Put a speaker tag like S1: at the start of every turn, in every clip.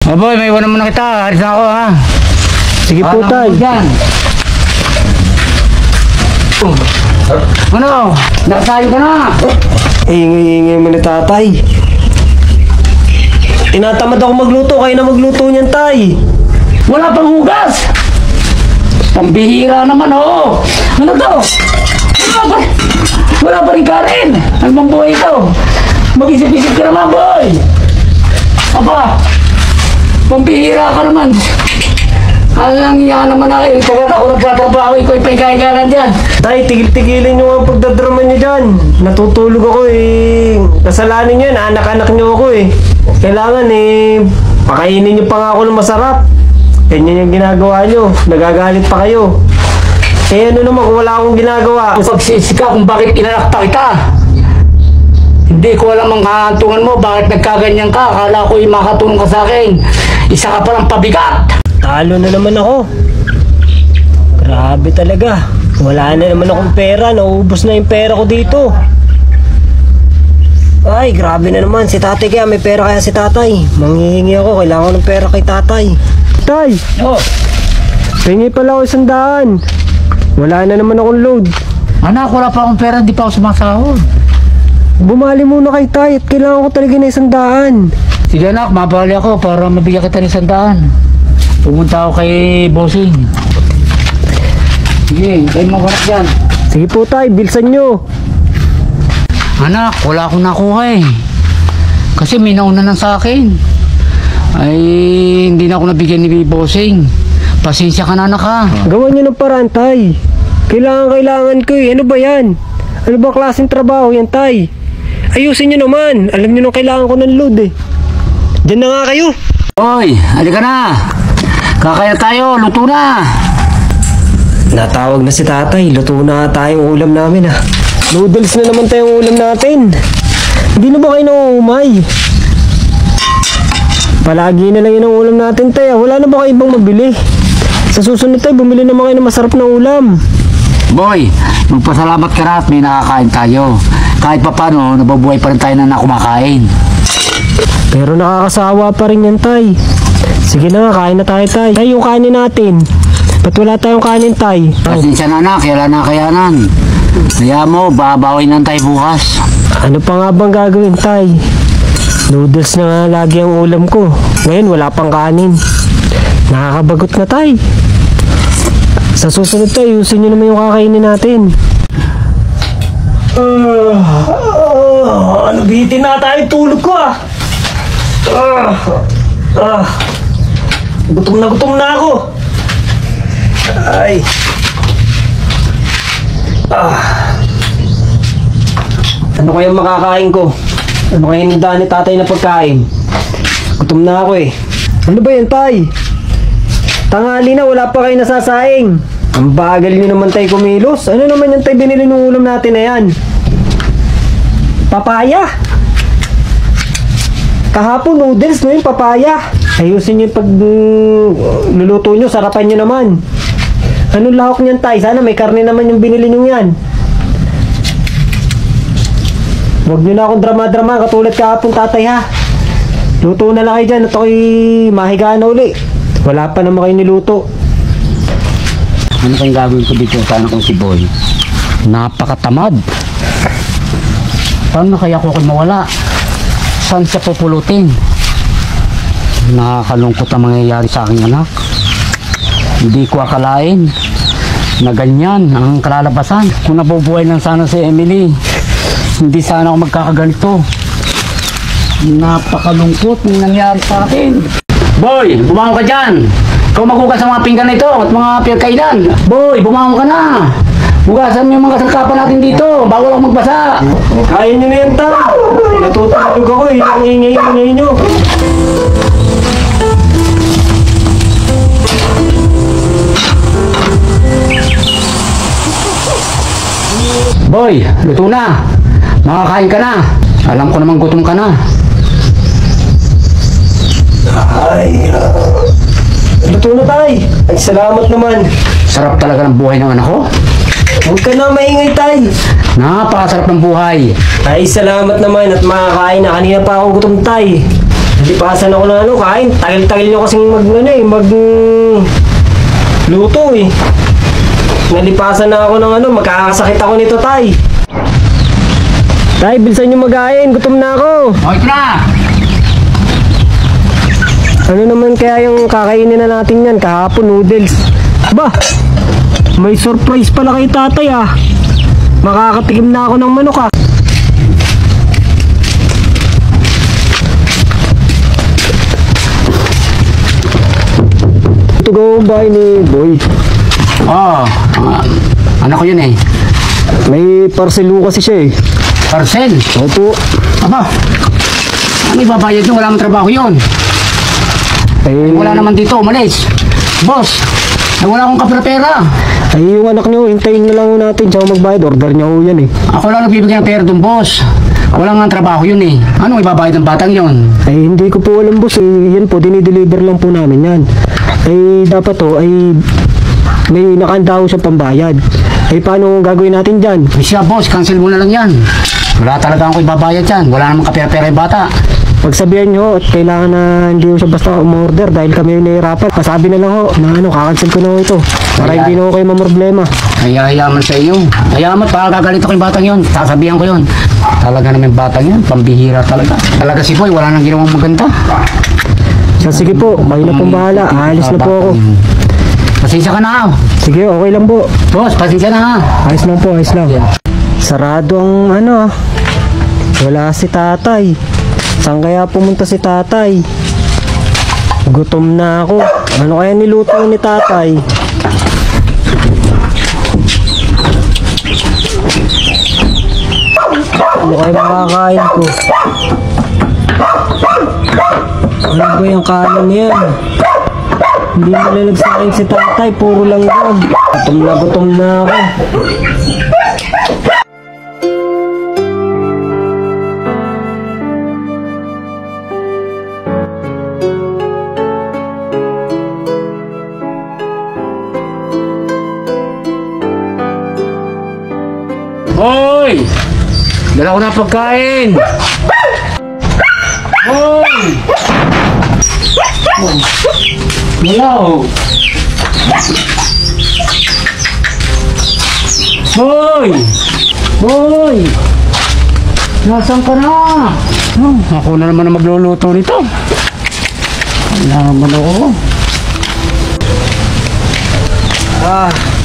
S1: Aboy, may iwan naman na kita. Halis na ako, ha?
S2: Sige po, tay.
S1: Ano? Nakasayo ka na?
S2: Ingay-ingay mo ni tatay. Tinatamad ako magluto, kayo na magluto niyan, tay.
S1: Wala pang hugas! Pambihira naman, oh! Ano to? Wala pa rin kanin! Ang mambuhay ito! Mag-isip-isip ka naman, boy! Aba! Pambihira ka naman! Alang iya naman ako, pagkat ako nagtatrabaho, ikaw ipagkaigalan dyan!
S2: Tay, tigil-tigilin nyo ang pagdadrama nyo dyan. Natutulog ako eh. Kasalanan nyo yan, anak-anak nyo ako eh. Kailangan eh, pakainin nyo pa nga ako ng masarap. Ganyan yung ginagawa nyo. Nagagalit pa kayo. Eh ano naman kung wala akong ginagawa?
S1: Pagsisi ka kung bakit inanakta kita. Hindi ko alam ang kahantungan mo, bakit nagkaganyan ka. Akala ko yung makatulong ka sa akin. Isa ka palang pabigat.
S2: Talo na naman ako. Grabe talaga. Wala na naman akong pera. Naubos na yung pera ko dito. Ay, grabe na naman. Si tatay kaya may pera kaya si tatay. Manghihingi ako. Kailangan ko ng pera kay tatay. Tay!
S1: Oh.
S2: Pingi pala ako 100. Wala na naman akong load.
S1: Anak, wala pa akong pera, hindi pa ako sumasahod.
S2: Bumali muna kay tay at kailangan ko talaga na 100.
S1: Sige anak, mabali ako para mabigyan kita ng 100. Pumunta ako kay bossing. Sige, kayo mo kanak dyan.
S2: Sige po tay, bilsan nyo.
S1: Anak, wala akong nakuha eh. Kasi may nauna na sa akin. Ay, hindi na ako nabigyan ni bossing. Pasensya ka na anak ha.
S2: Gawan nyo ng paraan tay. Kailangan ko eh. Ano ba yan? Ano ba klaseng trabaho yan tay? Ayusin nyo naman. Alam nyo nang kailangan ko ng load eh. Diyan na nga kayo.
S1: Hoy, halika na. Kakaya tayo, luto na.
S2: Natawag na si tatay. Luto na tayong ulam namin ah. Noodles na naman tayong ulam natin. Hindi na ba kayo nauumay? Palagi na lang yun ang ulam natin tayo. Wala na ba kayo ibang mabili? Sa susunod tayo, bumili naman kayo ng masarap na ulam.
S1: Boy, magpasalamat ka na at may nakakain tayo. Kahit pa paano, nababuhay pa rin tayo na kumakain.
S2: Pero nakakasawa pa rin yan tay. Sige na nga, kain na tayo tay. Tay, yung kanin natin. Ba't wala tayong kanin tay?
S1: Pasensya na anak, kailan na kayanan. Kaya mo, babawin na tayo bukas.
S2: Ano pa nga bang gagawin tay? Noodles na nga lagi ang ulam ko. Ngayon wala pang kanin. Nakakabagot na tay. Sa susunod tayo, ayusin nyo naman yung kakainin natin. Ano bitin na tayo tulog ko ah. Gutom na ako. Ay. Ano kaya makakain ko? Ano kaya hinda ni tatay na pagkain? Gutom na ako eh. Ano ba yan tay? Tanghali na, wala pa kayo nasasaing. Ang bagal nyo naman tayo kumilos. Ano naman yan tayo binili ng ulam natin na yan? Papaya. Kahapon noodles, ngayon papaya. Ayusin nyo yung pag luluto nyo, sarapan nyo naman. Anong lahok nyan tay? Sana may karne naman yung binili nyo yan. Huwag nyo na akong drama-drama katulad kahapon tatay ha. Luto na lang kayo dyan at ako'y mahigaan na uli. Wala pa naman kayo niluto.
S1: Ano kayong gagawin ko dito sa anak kong si Boy? Napakatamad. Paano kaya ako mawala? Saan siya pupulutin? Nakakalungkot ang mangyayari sa aking anak. Hindi ko akalain na ganyan ang kalalabasan. Kung nabubuhay lang sana si Emily, hindi sana ako magkakaganito. Napakalungkot ng nangyari sa akin. Boy, bumangon ka dyan. Ikaw maghugas ng mga pinggan na ito at mga pinagkainan. Boy, bumangon ka na. Hugasan mo yung mga kasangkapan natin dito. Bawal ako magbasa.
S2: Kaya nyo na yan ta. Natutulog ako eh. Ang ingay-ingay nyo.
S1: Boy, luto na. Makakain ka na. Alam ko naman gutom ka na.
S2: Ay, luto na tay. Ay, salamat naman.
S1: Sarap talaga ng buhay ng anak ko.
S2: Huwag ka na maingay tay.
S1: Napakasarap ng buhay.
S2: Ay, salamat naman at makakain na. Kanina pa ako gutom tay. nalipasan ako na kain. Tagal-tagal nyo kasing luto eh. Nalipasan na ako ng magkakasakit ako nito, tay. Tay, bilisan nyo magain. Gutom na ako.
S1: O, ito na!
S2: Ano naman kaya yung kakainin na natin yan? Kahapon, noodles. Ba, may surprise pala kay tatay ah. Makakatikim na ako ng manok ah. Ito go ba ni Boy?
S1: Oo, anak ko yun eh.
S2: May parcelo kasi siya eh.
S1: Parcel?
S2: Opo.
S1: Aba, ano ibabayad yun? Wala mang trabaho yun.
S2: Ay,
S1: Wala naman dito, umalis. Boss, wala akong kapera-pera.
S2: ay yung anak niyo, hintayin na lang natin siya magbayad. Order niya ho yan eh.
S1: Ako lang nagbibigay ng pera dun, boss. Wala nga trabaho yun eh. Anong ibabayad ng batang yun?
S2: Ay hindi ko po alam boss eh. Yan po, dinideliver lang po namin yan. Ay dapat to, ay may nakahanda ho siya pambayad. Ay paano gagawin natin dyan?
S1: Siya, boss, cancel mo na lang yan. Wala talaga akong ibabayad yan. Wala namang kapera-pera yung bata.
S2: Pagsabihan nyo at kailangan na hindi ho siya basta umorder dahil kami yung nahihirapan. Pasabi na lang ho na kakancel ko na ho ito. Para hindi na ho kayo mamroblema.
S1: Ayayaman sa iyo. Ayaman, baka gagalit ako yung batang yun. Sasabihan ko yun. Talaga naman batang yun. Pambihira talaga. Talaga si Boy, wala nang ginawang maganda.
S2: So, sige po, kayo na pong bahala. Aalis na po ako.
S1: Pasensya ka na.
S2: Sige, okay lang po.
S1: Boss, pasensya na ha.
S2: Ayos lang po, ayos lang. Sarado ang wala si tatay. Saan kaya pumunta si tatay? Gutom na ako. Ano kaya niluto ni tatay? Ano kaya makakain ko? Ano ba yung kanin niya? Hindi malalag sa akin si tatay. Puro lang doon. Gutom na ako.
S1: Hoy! Dala ko na pagkain! Hoy! Hello! Hoy! Hoy! Nasaan ka na? Ako na naman ang magluluto nito. Wala naman ako.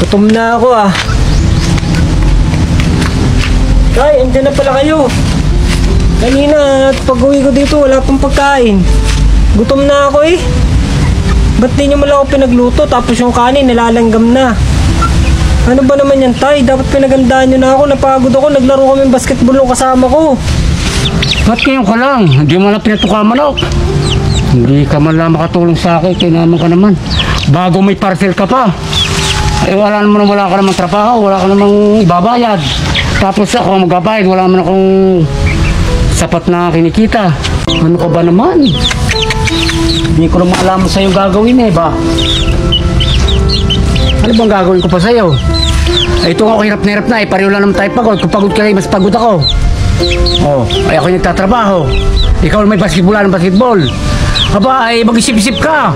S2: Gutom na ako ah. Tay, andyan na pala kayo. Kanina at pag-uwi ko dito wala pang pagkain. Gutom na ako eh. Ba't di nyo malang ako pinagluto tapos yung kanin nilalanggam na? Ano ba naman yan tay? Dapat pinagandaan nyo na ako. Napagod ako. Naglaro kami basketball ng kasama ko.
S1: Ba't ngayon ka lang? Hindi mo lang pinatuka manok. Hindi ka man lang makatulong sa akin. Kinaman ka naman. Bago may parcel ka pa. Eh wala ka namang trabaho. Wala ka namang ibabayad. Tapos ako magbabayad, wala naman akong sapat na kinikita. Ano ka ba naman? Hindi ko naman alam sa'yo gagawin eh ba? Ano bang gagawin ko pa sa'yo? Ay ito ako hirap na hirap na eh, pareho lang naman tayo pagod. Kung pagod ka rin, mas pagod ako. Oh, ay ako yung nagtatrabaho. Ikaw may basketball ng basketball. Aba, ay mag-isip-isip ka.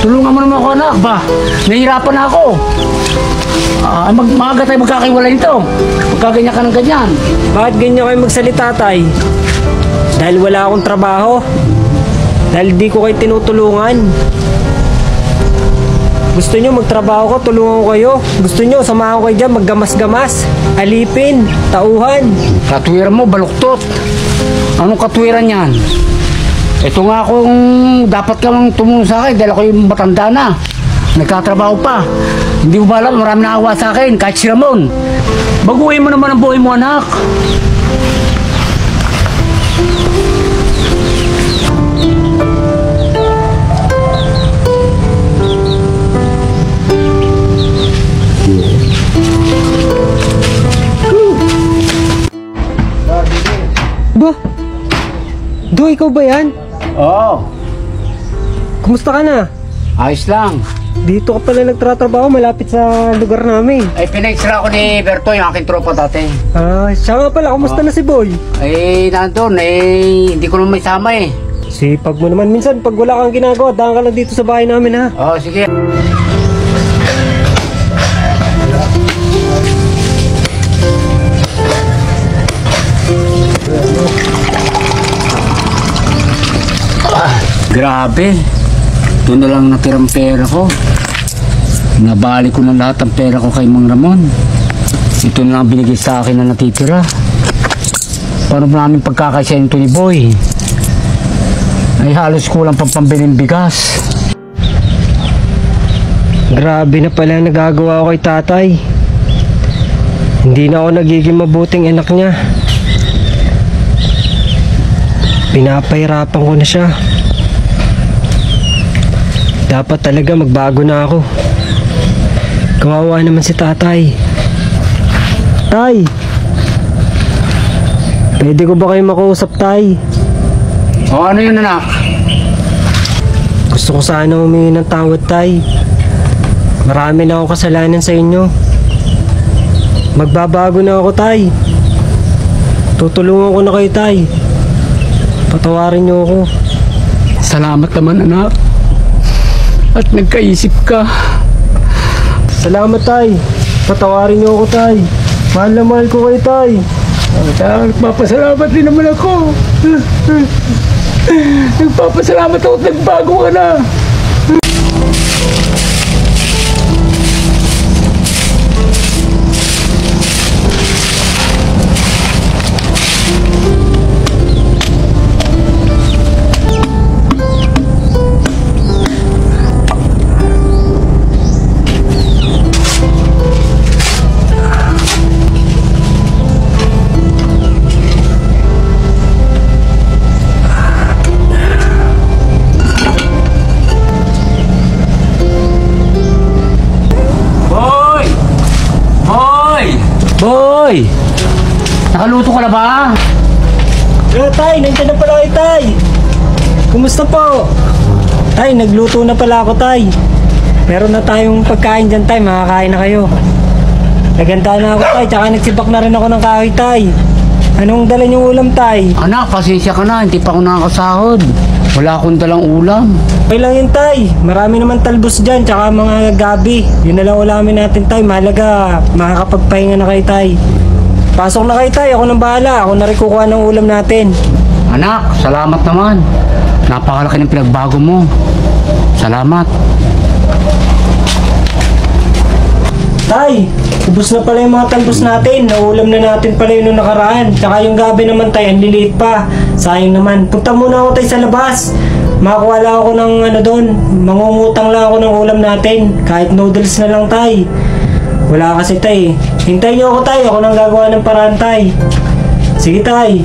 S1: Tulungan mo naman ako anak ba? Nahihirapan na ako. Maaga tayo magkakaiwala nito. Magkaganyan ka ng ganyan.
S2: Bakit ganyan kayo magsalita tay? Dahil wala akong trabaho? Dahil di ko kayo tinutulungan? Gusto nyo magtrabaho ko, tulungan ko kayo? Gusto nyo samahan ko kayo dyan maggamas-gamas? Alipin, tauhan?
S1: Katwiran mo, baluktot. Anong katwiran yan? Ito nga kung dapat kang tumulong sa akin dahil ako yung matanda na. Nagkatrabaho pa. Hindi mo ba alam, marami na awa sa akin, kahit si Ramon. Baguhin mo naman ang buhay mo, anak.
S2: Ba? Do, ikaw ba yan?
S1: Oo.
S2: Kumusta ka na?
S1: Ayos lang.
S2: Dito ka pala nagtratrabaho malapit sa lugar namin.
S1: Ay, pina-extra ko ni Berto, yung aking tropa dati.
S2: Siya nga pala, kumusta na si Boy?
S1: Ay, nandun, hindi ko naman may sama eh.
S2: Sipag mo naman. Minsan, pag wala kang ginagawa, daan ka lang dito sa bahay namin, ha?
S1: Oo, sige. Grabe. Ito na lang natirang pera ko. Nabali ko na lahat ng pera ko kay Mang Ramon. Ito na lang binigay sa akin na natitira. Paano namin pagkakasya ito ni Boy? Ay halos kulang pang pambiling bigas.
S2: Grabe na pala ang nagagawa ko kay tatay. Hindi na ako nagiging mabuting anak niya. Pinapahirapan ko na siya. Dapat talaga magbago na ako. Kawawa naman si tatay. Tay! Pwede ko ba kayo makausap, tay?
S1: O ano yun, anak?
S2: Gusto ko sana humingi ng tawad, tay. Marami na ako kasalanan sa inyo. Magbabago na ako, tay. Tutulungan ko na kayo, tay. Patawarin niyo ako.
S1: Salamat naman, anak. At nagkaisip ka.
S2: Salamat, tay. Patawarin niyo ako, tay. Mahal na mahal ko kayo, tay.
S1: Nagpapasalamat din naman ako. Nagpapasalamat ako at nagbago ka na. Boy! Nakaluto ka na ba?
S2: Tay, nandiyan na pala kayo, tay. Kumusta po? Tay, nagluto na pala ako, tay. Meron na tayong pagkain dyan, tay. Makakain na kayo. Naganda na ako, tay. Tsaka nagsibak na rin ako ng kahoy, tay. Anong dala niyong ulam, tay?
S1: Anak, pasensya ka na. Hindi pa ako nakakasahod. Wala akong dalang ulam.
S2: Okay lang yun, tay. Marami naman talbos dyan, tsaka mga gabi. Yun na lang ulamin natin, tay. Mahalaga, makakapagpahinga na kayo, tay. Pasok na kayo, tay. Ako nang bahala. Ako na rin kukuha ng ulam natin.
S1: Anak, salamat naman. Napakalaki ng pinagbago mo. Salamat.
S2: Tay, ubos na pala yung mga talbos natin. Naulam na natin pala yung nung nakaraan. Tsaka yung gabi naman, tay, ang liliit pa. Sayang naman. Punta muna ako, tay, sa labas. Makakuha lang ako ng ano doon. Mangungutang lang ako ng ulam natin. Kahit noodles na lang, tay. Wala kasi, tay. Hintayin niyo ako, tay. Ako nang gagawa ng paraan, tay. Sige, tay.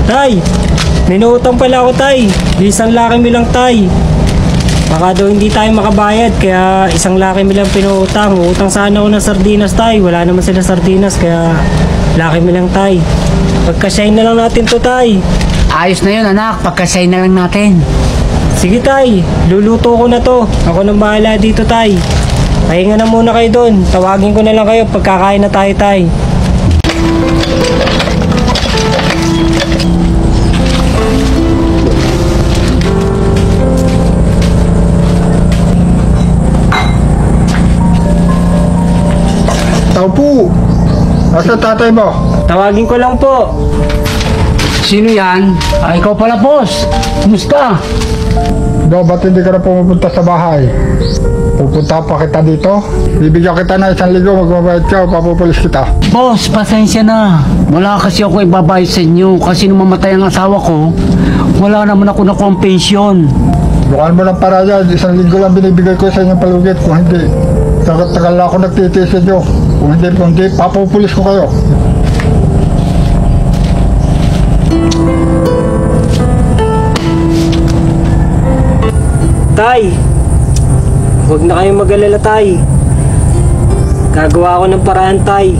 S2: Tay, ninuutang pala ako, tay. Isang laki mi lang, tay. Baka daw hindi tayo makabayad, kaya isang laki mi lang pinuutang. Utang sana ako ng sardinas, tay. Wala naman sila sardinas, kaya laki mi lang, tay. Pagkasyahin na lang natin to, tay.
S1: Ayos na yun, anak. Pagkasay na lang natin.
S2: Sige, tay. Luluto ko na to. Ako nang bahala dito, tay. Pahinga na muna kayo doon. Tawagin ko na lang kayo pagkakain na tayo, tay.
S3: Tao po. Asa tatay mo?
S2: Tawagin ko lang po.
S1: Sino yan? Ikaw pala, boss. Kumusta?
S3: Do, ba't hindi ka na pumupunta sa bahay? Pupunta pa kita dito. Bibigyan kita na 1,000, magbabayad ka o papupulis kita.
S1: Boss, pasensya na. Wala kasi ako ibabayad sa inyo. Kasi nung mamatay ang asawa ko, wala naman ako nakuha ang pensyon.
S3: Bukan mo ng para yan. 1,000 lang binibigay ko sa inyong palugit. Kung hindi, tagal na ako nagtitiis sa inyo. Kung hindi, papupulis ko kayo.
S2: Tay, huwag na kayong mag-alala, tay. Gagawa ako ng paraan, tay.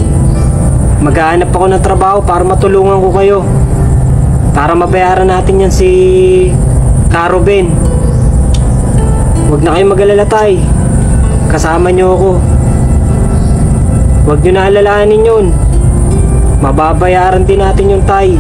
S2: Maghahanap ako ng trabaho para matulungan ko kayo. Para mabayaran natin yan si Caroben. Huwag na kayong mag-alala, tay. Kasama niyo ako. Huwag nyo na alalahanin yun. Mababayaran din natin yung tay.